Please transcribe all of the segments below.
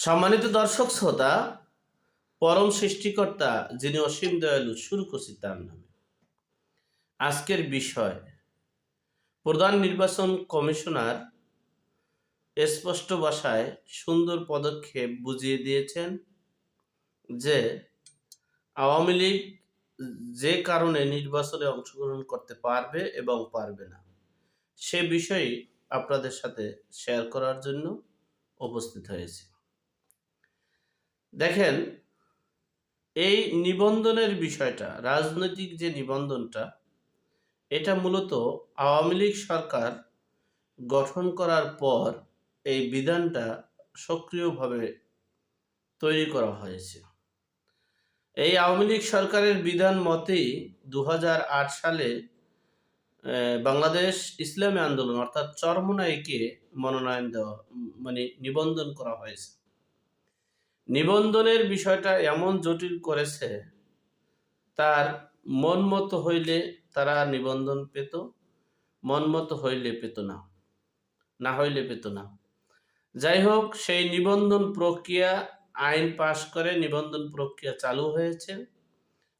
সম্মানিত দর্শক শ্রোতা, পরম সৃষ্টিকর্তা যিনি অসীম দয়ালু, শুরু করছি তার নামে। আজকের বিষয়, প্রধান নির্বাচন কমিশনার স্পষ্ট ভাষায় সুন্দর পদক্ষেপ বুঝিয়ে দিয়েছেন যে আওয়ামী লীগ যে কারণে নির্বাচনে অংশগ্রহণ করতে পারবে এবং পারবে না, সে বিষয়ে আপনাদের সাথে শেয়ার করার জন্য উপস্থিত হয়েছি। দেখেন, এই নিবন্ধনের বিষয়টা, রাজনৈতিক যে নিবন্ধনটা, এটা মূলত আওয়ামী লীগ সরকার গঠন করার পর এই বিধানটা সক্রিয়ভাবে তৈরি করা হয়েছে। এই আওয়ামী লীগ সরকারের বিধান মতেই 2008 সালে বাংলাদেশ ইসলামী আন্দোলন অর্থাৎ চরমোনাইকে মনোনয়ন দেওয়া, নিবন্ধন করা হয়েছে। নিবন্ধনের বিষয়টা এমন জটিল করেছে, তার মন মতো হইলে তারা নিবন্ধন পেত, মন মতো হইলে পেত না, না হইলে পেত না। যাই হোক, সেই নিবন্ধন প্রক্রিয়া, আইন পাশ করে নিবন্ধন প্রক্রিয়া চালু হয়েছে।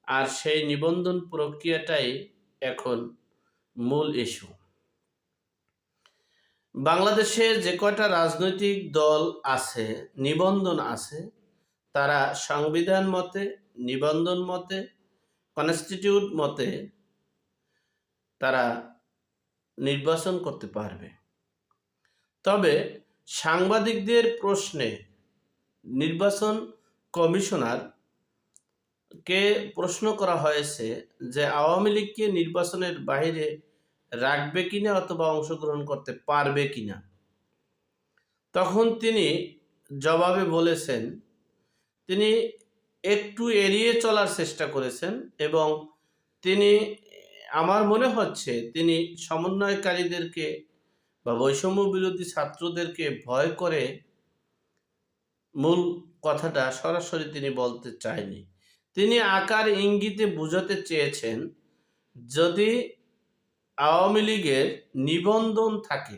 আর সেই নিবন্ধন প্রক্রিয়াটাই এখন মূল ইস্যু। বাংলাদেশে যে কয়টা রাজনৈতিক দল আছে, নিবন্ধন আছে, তারা সংবিধান মতে, নিবন্ধন মতে, কনস্টিটিউট মতে তারা নির্বাচন করতে পারবে। তবে সাংবাদিকদের প্রশ্নে নির্বাচন কমিশনারকে প্রশ্ন করা হয়েছে যে আওয়ামী লীগকে নির্বাচনের বাইরে রাখবে কিনা অথবা অংশগ্রহণ করতে পারবে কিনা। তখন তিনি জবাবে বলেছেন, তিনি একটু এড়িয়ে চলার চেষ্টা করেছেন এবং তিনি, আমার মনে হচ্ছে তিনি সমন্বয়কারীদেরকে বা বৈষম্য বিরোধী ছাত্রদেরকে ভয় করে মূল কথাটা সরাসরি তিনি বলতে চায়নি। তিনি আকার ইঙ্গিতে বুঝাতে চেয়েছেন, যদি আওয়ামী লীগের নিবন্ধন থাকে,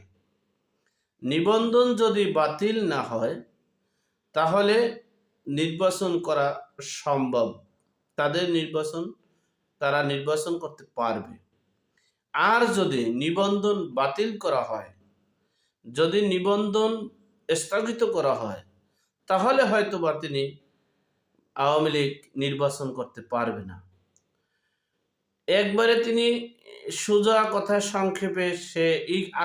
নিবন্ধন যদি বাতিল না হয়, তাহলে নির্বাচন করা সম্ভব, তারা নির্বাচন করতে পারবে। আর যদি নিবন্ধন বাতিল করা হয়, যদি নিবন্ধন স্থগিত করা হয়, তাহলে হয়তোবা তিনি আওয়ামী লীগ নির্বাচন করতে পারবে না। একবারে তিনি সোজা কথা সংক্ষেপে সে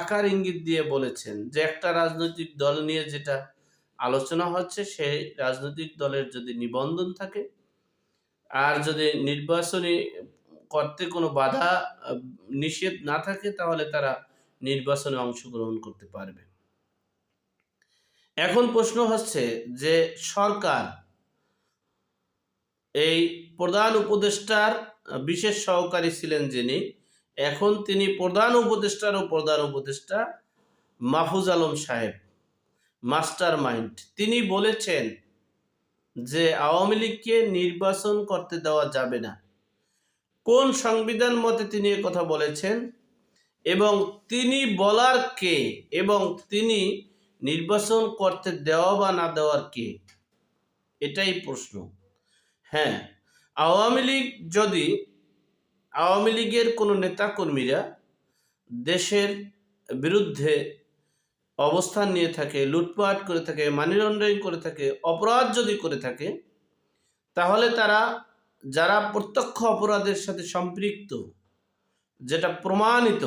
আকার ইঙ্গিত দিয়ে বলেছেন যে একটা রাজনৈতিক দল নিয়ে যেটা আলোচনা হচ্ছে, সেই রাজনৈতিক দলের যদি নিবন্ধন থাকে আর যদি নির্বাচনী করতে কোনো বাধা নিষেধ না থাকে, তাহলে তারা নির্বাচনে অংশগ্রহণ করতে পারবে। এখন প্রশ্ন হচ্ছে যে সরকার, এই প্রধান উপদেষ্টার বিশেষ সহকারী ছিলেন যিনি, এখন তিনি প্রধান উপদেষ্টা মাহফুজ আলম সাহেব, মাস্টার মাইন্ড, তিনি বলেছেন যে আওয়ামী লীগকে নির্বাচন করতে দেওয়া যাবে না। কোন সংবিধান মতে তিনি কথা বলেছেন এবং তিনি বলার কে, এবং তিনি নির্বাচন করতে দেওয়া বা না দেওয়ার কে, এটাই প্রশ্ন। হ্যাঁ, আওয়ামী লীগের কোনো নেতাকর্মীরা দেশের বিরুদ্ধে অবস্থান নিয়ে থাকে, লুটপাট করে থাকে, মানি লন্ডারিং করে থাকে, অপরাধ যদি করে থাকে, তাহলে তারা, যারা প্রত্যক্ষ অপরাধের সাথে সম্পৃক্ত, যেটা প্রমাণিত,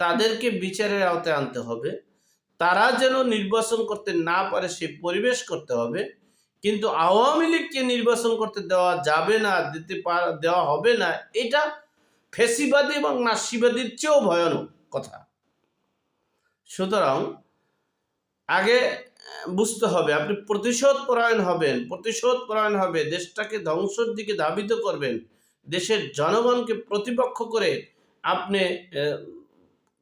তাদেরকে বিচারের আওতায় আনতে হবে। তারা যেন নির্বাচন করতে না পারে সে পরিবেশ করতে হবে। কিন্তু আওয়ামী লীগকে নির্বাচন করতে দেওয়া যাবে না, দেওয়া হবে না, এটা ফ্যাসিবাদী এবং নাসিবাদীর চেয়েও ভয়ানক কথা। সুতরাং আগে বুঝতে হবে, আপনি প্রতিশোধ পরায়ণ হবে, দেশটাকে ধ্বংসের দিকে ধাবিত করবেন, দেশের জনগণকে প্রতিপক্ষ করে আপনি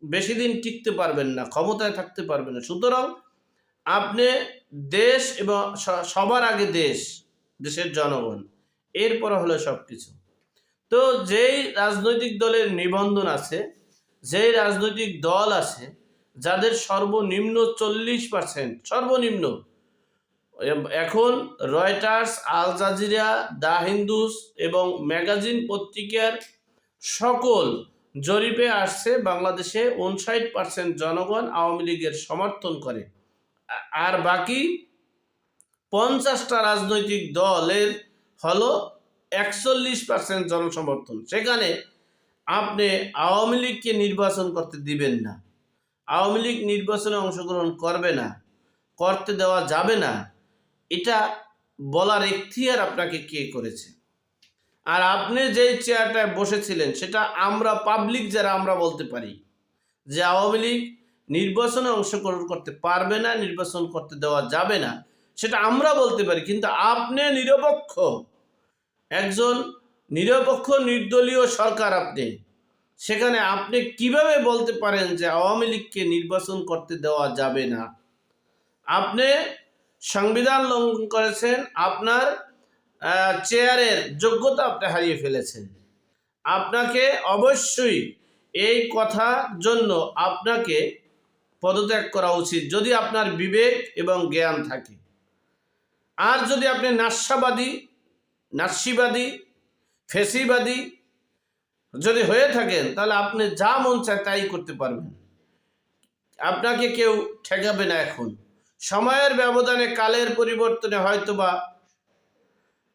বেশি দিন টিকতে পারবেন না, ক্ষমতায় থাকতে পারবেন না। সুতরাং আপনি দেশ এবং সবার আগে দেশের জনগণ, এরপর হলো সব কিছু। তো যেই রাজনৈতিক দলের নিবন্ধন আছে, যেই রাজনৈতিক দল আছে যাদের সর্বনিম্ন 40%, সর্বনিম্ন এখন রয়টার্স, আল জাজিরা, দ্য হিন্দুস এবং ম্যাগাজিন পত্রিকার সকল জরিপে আসছে বাংলাদেশে 59% জনগণ আওয়ামী লীগের সমর্থন করে। আর বাকি 50টা রাজনৈতিক দলের হলো 41% জনসমর্থন। সেখানে আপনি আওয়ামী লীগকে নির্বাচন করতে দিবেন না, আওয়ামী লীগ নির্বাচনে অংশগ্রহণ করবে না, করতে দেওয়া যাবে না, এটা বলার এখতিয়ার আপনাকে কে করেছে? আর আপনি যেই চেয়ারটায় বসেছিলেন সেটা আমরা পাবলিক যারা আমরা বলতে পারি যে আওয়ামী লীগ নির্বাচনে অংশগ্রহণ করতে পারবে না, নির্বাচন করতে দেওয়া যাবে না, সেটা আমরা বলতে পারি। কিন্তু আপনি নিরপেক্ষ, একজন নিরপেক্ষ নির্দলীয় সরকার আপনি, সেখানে আপনি কিভাবে বলতে পারেন যে আওয়ামী লীগকে নির্বাচন করতে দেওয়া যাবে না? আপনি সংবিধান লঙ্ঘন করেছেন, আপনার চেয়ারের যোগ্যতা আপনি হারিয়ে ফেলেছেন। আপনাকে অবশ্যই এই কথার জন্য আপনাকে পদত্যাগ করা উচিত যদি আপনার বিবেক এবং জ্ঞান থাকে। আর যদি আপনি নাস্যিবাদী, ফেসিবাদী যদি হয়ে থাকেন, তাহলে আপনি যা মন চায় তাই করতে পারবেন, আপনাকে কেউ ঠেকাবে না। এখন সময়ের ব্যবধানে, কালের পরিবর্তনে হয়তোবা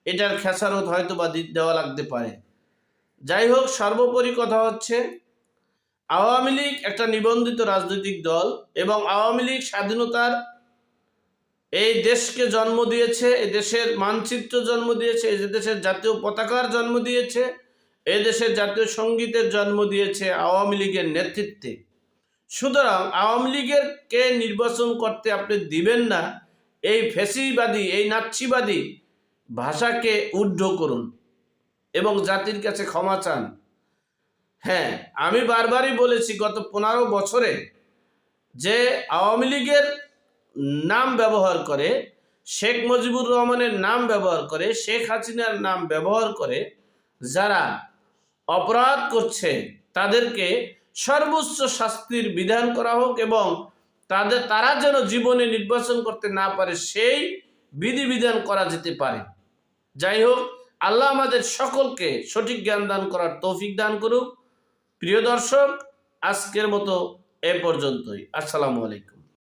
এটার খেসারত হয়তোবা দেওয়া লাগতে পারে। যাই হোক, সর্বোপরি কথা হচ্ছে আওয়ামী লীগ একটা নিবন্ধিত রাজনৈতিক দল এবং আওয়ামী লীগ স্বাধীনতার এই দেশকে জন্ম দিয়েছে, এই দেশের মানচিত্র জন্ম দিয়েছে, এই দেশের জাতীয় পতাকার জন্ম দিয়েছে, এই দেশের জাতীয় সঙ্গীতের জন্ম দিয়েছে আওয়ামী লীগের নেতৃত্বে। সুতরাং আওয়ামী লীগের কে নির্বাচন করতে আপনি দিবেন না, এই ফ্যাসিবাদী, এই নাৎসিবাদী ভাষাকে ঊর্ধ্ব করুন এবং জাতির কাছে ক্ষমা চান। হ্যাঁ, আমি বারবারই বলেছি গত 15 বছরে যে আওয়ামী লীগের নাম ব্যবহার করে, শেখ মুজিবুর রহমানের নাম ব্যবহার করে, শেখ হাসিনার নাম ব্যবহার করে যারা অপরাধ করছে তাদেরকে সর্বোচ্চ শাস্তির বিধান করা হোক এবং তারা যেন জীবনে নির্বাচন করতে না পারে সেই বিধিবিধান করা যেতে পারে। যাই হোক, আল্লাহ আমাদের সকলকে সঠিক জ্ঞান দান করার তৌফিক দান করুক। প্রিয় দর্শক, আজকের মতো এ পর্যন্তই। আসসালামু আলাইকুম।